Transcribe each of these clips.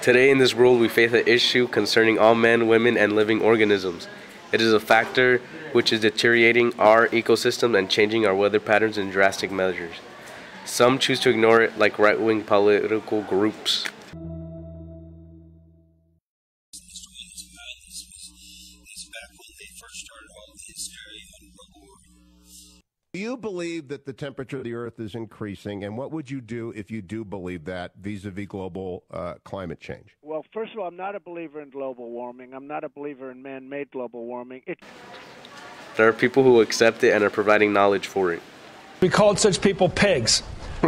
Today in this world we face an issue concerning all men, women, and living organisms. It is a factor which is deteriorating our ecosystem and changing our weather patterns in drastic measures. Some choose to ignore it, like right-wing political groups. Do you believe that the temperature of the Earth is increasing, and what would you do if you do believe that vis-a-vis global climate change? Well, first of all, I'm not a believer in global warming. I'm not a believer in man-made global warming. There are people who accept it and are providing knowledge for it. We called such people pigs.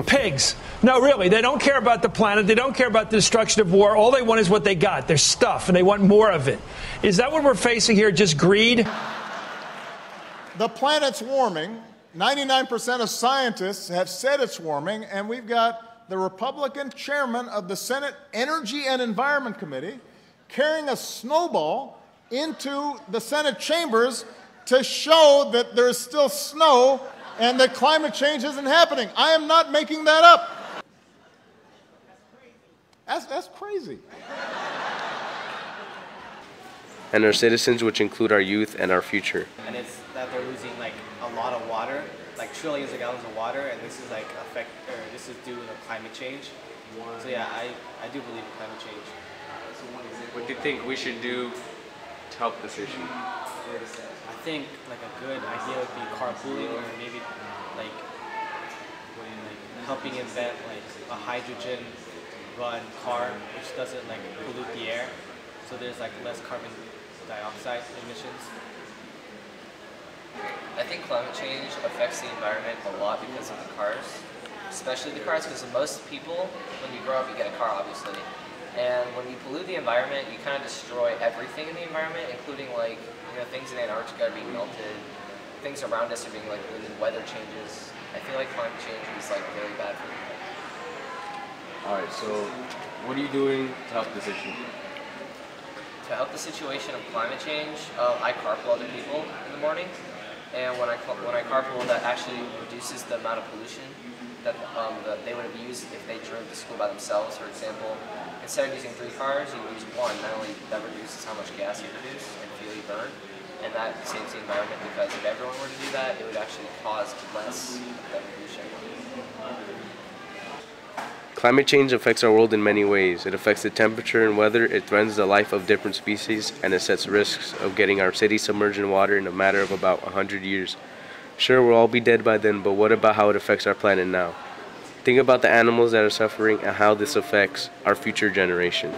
Pigs. No, really, they don't care about the planet. They don't care about the destruction of war. All they want is what they got, their stuff, and they want more of it. Is that what we're facing here, just greed? The planet's warming. 99% of scientists have said it's warming, and we've got the Republican chairman of the Senate Energy and Environment Committee carrying a snowball into the Senate chambers to show that there's still snow and that climate change isn't happening. I am not making that up. That's crazy. And our citizens, which include our youth and our future. And it's that they're losing like a lot of water, like trillions of gallons of water, and this is like this is due to climate change. So yeah, I do believe in climate change. What do you think we should do to help this issue? I think like a good idea would be carpooling, or maybe like helping invent like a hydrogen run car which doesn't like pollute the air, so there's like less carbon dioxide emissions. I think climate change affects the environment a lot because of the cars, especially the cars, because most people, when you grow up, you get a car, obviously. And when you pollute the environment, you kind of destroy everything in the environment, including like, things in Antarctica are being melted, things around us are being like polluted, weather changes. I feel like climate change is like very bad for the environment. Alright, so what are you doing to help this issue? To help the situation of climate change, I carpool other people in the morning. And when I carpool, that actually reduces the amount of pollution that they would have used if they drove to school by themselves. For example, instead of using 3 cars, you use 1. Not only that reduces how much gas you produce and fuel you burn, and that saves the environment, because if everyone were to do that, it would actually cause less of the pollution. Climate change affects our world in many ways. It affects the temperature and weather, it threatens the life of different species, and it sets risks of getting our city submerged in water in a matter of about 100 years. Sure, we'll all be dead by then, but what about how it affects our planet now? Think about the animals that are suffering and how this affects our future generation.